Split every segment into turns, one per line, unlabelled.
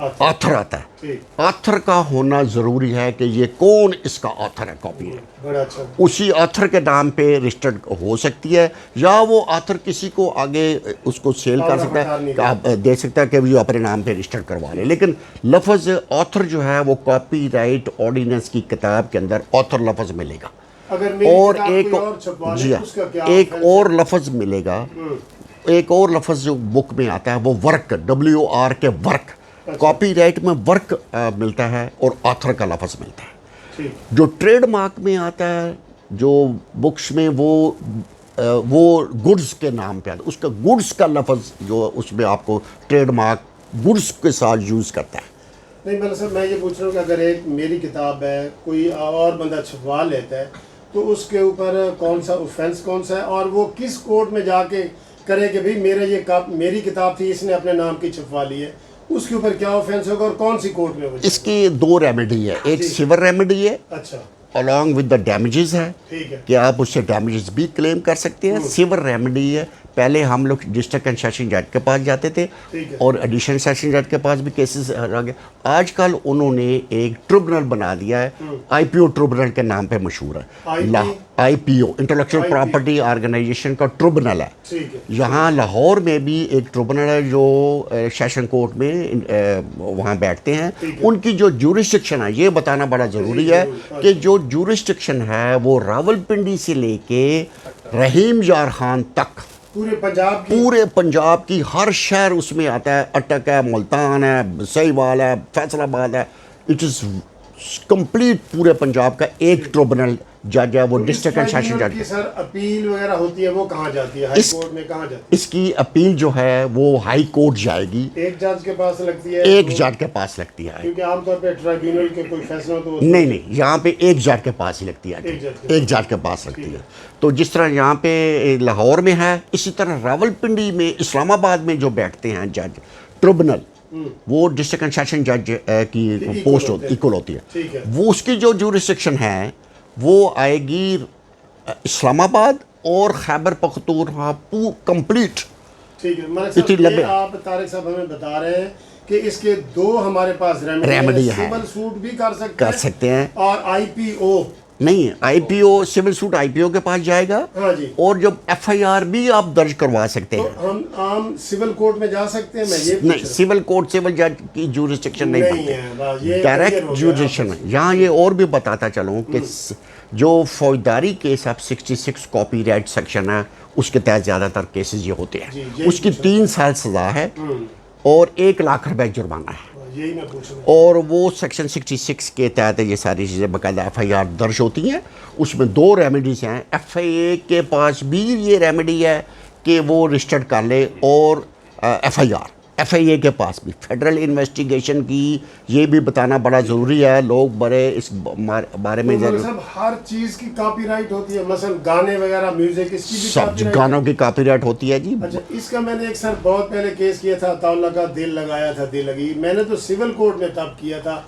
Author آتا ہے.
ٹھیک.
آتھر کا ہونا ضروری ہے کہ یہ کون اس کا آتھر ہے کاپی رائٹ.
بڑا اچھا.
اسی آتھر کے نام پہ رجسٹرڈ ہو سکتی ہے, یا وہ آتھر کسی کو آگے اس کو سیل کر سکتا ہے کہ آپ دے سکتا ہے کہ وہ اپنے نام پہ رجسٹرڈ کروا لے. لیکن لفظ آتھر جو ہے وہ کاپی رائٹ آرڈیننس کی کتاب کے اندر آتھر لفظ ملے گا. اور ایک اور لفظ ملے گا, ایک اور لفظ جو بک میں آتا ہے وہ ورک, WOR کے ورک. کاپی رائٹ میں ورک ملتا ہے اور آتھر کا لفظ ملتا ہے. جو ٹریڈ مارک میں آتا ہے, جو بکس میں وہ گڈز کے نام پہ آتا ہے, اس کا گڈز کا لفظ جو اس میں آپ کو ٹریڈ مارک گڈز کے ساتھ یوز کرتا ہے.
نہیں مطلب صاحب میں یہ پوچھ رہا ہوں کہ اگر ایک میری کتاب ہے, کوئی اور بندہ چھپوا لیتا ہے, تو اس کے اوپر کون سا اوفینس کون سا ہے, اور وہ کس کورٹ میں جا کے کرے کہ بھئی میری کتاب تھی, اس نے اپنے نام کی چھپوا لی ہے, اس کے اوپر کیا اوفینس ہوگا اور کون سی کورٹ میں؟
اس کی دو ریمیڈی ہے. ایک سیور ریمیڈی ہے,
اچھا,
along with the damages ہے,
ٹھیک ہے,
کہ آپ اس سے ڈیمیجز بھی کلیم کر سکتے ہیں. سیور ریمیڈی ہے, پہلے ہم لوگ ڈسٹرکٹ اینڈ سیشن جج کے پاس جاتے تھے اور ایڈیشنل سیشن جج کے پاس بھی کیسز آ گئے. آج کل انہوں نے ایک ٹریبونل بنا دیا ہے, IPO ٹریبونل کے نام پہ مشہور ہے. IPO انٹلیکچوئل پراپرٹی آرگنائزیشن کا ٹریبونل ہے. یہاں لاہور میں بھی ایک ٹریبونل ہے جو سیشن کورٹ میں وہاں بیٹھتے ہیں. ان کی جو جورسڈکشن ہے, یہ بتانا بڑا ضروری ہے کہ جو جورسڈکشن ہے وہ راولپنڈی سے لے کے رحیم یار خان تک پورے پنجاب کی ہر شہر اس میں آتا ہے. اٹک ہے, ملتان ہے, سہیوال ہے, فیصل آباد ہے. اٹ از کمپلیٹ پورے پنجاب کا ایک ٹریبونل جج ہے, وہ ڈسٹرکٹ اینڈ سیشن جج.
سر اپیل وغیرہ ہوتی ہے وہ کہاں جاتی ہے؟ ہائی کورٹ میں کہاں جاتی ہے؟
اس کی اپیل جو ہے وہ ہائی کورٹ جائے گی.
ایک جج کے پاس لگتی ہے؟
ایک جج کے پاس لگتی ہے,
کیونکہ عام طور پہ ٹرائبیونل کے کوئی فیصلہ تو
نہیں, یہاں پہ ایک جج کے پاس ہی لگتی ہے, ایک جج کے پاس لگتی ہے. تو جس طرح یہاں پہ لاہور میں ہے, اسی طرح راولپنڈی میں, اسلام آباد میں جو بیٹھتے ہیں جج ٹریبونل, وہ ڈسٹرکٹ اینڈ سیشن جج کی پوسٹ ایکول ہوتی ہے. وہ اس کی جو جورسڈکشن ہے وہ آئے گی اسلام آباد اور خیبر پختونخوا کمپلیٹ.
ٹھیک ہے, ملک صاحب آپ طارق صاحب ہمیں بتا رہے ہیں کہ اس کے دو ہمارے پاس ریمیڈی ہے. سول سوٹ بھی کر سکتے ہیں, اور IPO
نہیں, IPO سول سوٹ IPO کے پاس جائے گا.
ہاں جی,
اور جب FIR بھی آپ درج کروا سکتے ہیں.
تو ہم عام سول کورٹ میں جا سکتے ہیں؟ میں یہ
نہیں, سول کورٹ سول جج کی جورسڈکشن نہیں ہے, ڈائریکٹ جورسڈکشن ہے. یہاں یہ اور بھی بتاتا چلوں کہ جو فوجداری کیس اب 66 کاپی رائٹ سیکشن ہے, اس کے تحت زیادہ تر کیسز یہ ہوتے ہیں. اس کی 3 سال سزا ہے اور 1 لاکھ روپے جرمانہ ہے. اور وہ سیکشن 66 کے تحت یہ ساری چیزیں باقاعدہ FIR درج ہوتی ہیں. اس میں 2 ریمیڈیز ہیں. FIA کے پاس بھی یہ ریمیڈی ہے کہ وہ رجسٹرڈ کر لے, اور FIA کے پاس بھی فیڈرل انویسٹیگیشن کی. یہ بھی بتانا بڑا ضروری ہے, لوگ بڑے اس بارے میں
ہر چیز کی کاپی رائٹ ہوتی ہے, مثلا گانے وغیرہ, میوزک, اس کی بھی
سب گانوں کی کاپی رائٹ ہوتی ہے جی.
اچھا, اس کا میں نے ایک سر بہت پہلے کیس کیا تھا, طاولہ کا دل لگایا تھا, دل لگی. میں نے تو سول کورٹ میں تب کیا تھا,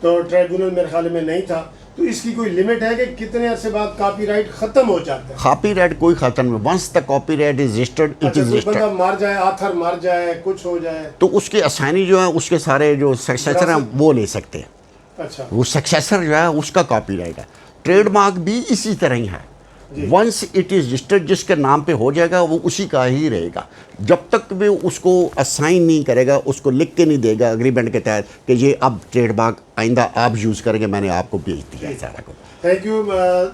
تو ٹرائبیونل میرے خیال میں نہیں تھا. تو اس کی کوئی لمٹ ہے کہ کتنے عرصے بعد کاپی رائٹ ختم ہو جاتا ہے؟
کاپی رائٹ کوئی ختم نہیں. Once the copyright is registered, it is registered.
بندہ مر جائے, آتھر مر جائے, کچھ ہو جائے,
تو اس کے اسائنی جو ہے, اس کے سارے جو سکسیسر ہیں وہ لے سکتے ہیں.
اچھا,
وہ سکسیسر جو ہے اس کا کاپی رائٹ ہے. ٹریڈ مارک بھی اسی طرح ہی ہے. ونس اٹ از رجسٹرڈ, جس کے نام پہ ہو جائے گا وہ اسی کا ہی رہے گا. جب تک وہ اس کو اسائن نہیں کرے گا, اس کو لکھ کے نہیں دے گا اگریمنٹ کے تحت کہ یہ اب ٹریڈ مارک آئندہ آپ یوز کریں گے, میں نے آپ کو بھیج دیا ہے سارا کو.
تھینک یو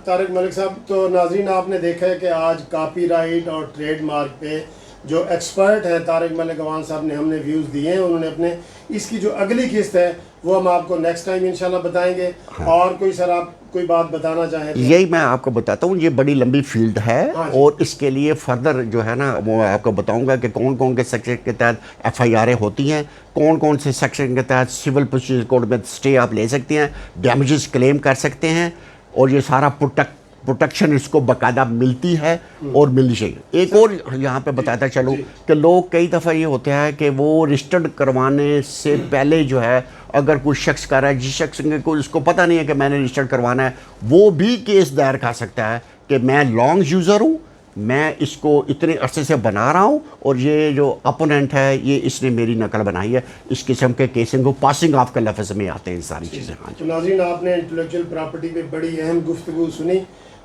طارق ملک صاحب. تو ناظرین, آپ نے دیکھا ہے کہ آج کاپی رائٹ اور ٹریڈ مارک پہ جو ایکسپرٹ ہیں طارق ملک عوان صاحب نے ہم نے ویوز دیے ہیں. انہوں نے اپنے اس کی جو اگلی قسط ہے وہ ہم آپ کو نیکسٹ ٹائم انشاءاللہ بتائیں گے. اور کوئی سر آپ کوئی بات بتانا چاہیں؟
یہی میں آپ کو بتاتا ہوں, یہ بڑی لمبی فیلڈ ہے, اور اس کے لیے فردر جو ہے نا وہ آپ کو بتاؤں گا کہ کون کون کے سیکشن کے تحت FIR ہوتی ہیں, کون کون سے سیکشن کے تحت سول پروسیجر کوڈ میں اسٹے آپ لے سکتے ہیں, ڈیمیجز کلیم کر سکتے ہیں, اور یہ سارا پروٹیکشن اس کو باقاعدہ ملتی ہے اور ملنی چاہیے. ایک اور یہاں پہ بتاتا چلوں کہ لوگ کئی دفعہ یہ ہوتا ہے کہ وہ رجسٹرڈ کروانے سے پہلے جو ہے, اگر کوئی شخص کر رہا ہے, جس شخص کو اس کو پتہ نہیں ہے کہ میں نے رجسٹرڈ کروانا ہے, وہ بھی کیس دائر کر سکتا ہے کہ میں لانگ یوزر ہوں, میں اس کو اتنے عرصے سے بنا رہا ہوں اور یہ جو اپوننٹ ہے یہ اس نے میری نقل بنائی ہے. اس قسم کے کیسنگ کو پاسنگ آف کے لفظ میں آتے ہیں ساری چیزیں. ہاں
تو ناظرین آپ نے انٹلیکچوئل پراپرٹی پہ بڑی اہم گفتگو سنی.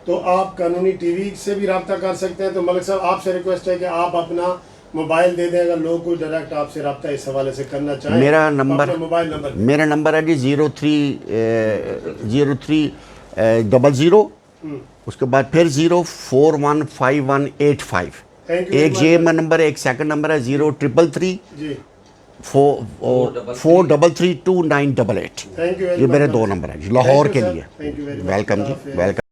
تو آپ قانونی ٹی وی سے بھی رابطہ کر سکتے ہیں. تو ملک صاحب آپ سے ریکویسٹ ہے کہ آپ اپنا موبائل دے دیں اگر لوگ کوئی ڈائریکٹ آپ سے رابطہ اس حوالے سے کرنا چاہیں.
میرا نمبر
موبائل نمبر
میرا نمبر ہے جی 0300 اس کے بعد پھر 0415185. ایک جے نمبر ہے, ایک سیکنڈ نمبر ہے 0333
جی
4332988.
تھینک یو
یہ میرے 2 نمبر ہیں جی لاہور کے لیے.
Thank you very much.
Welcome جی, ویلکم.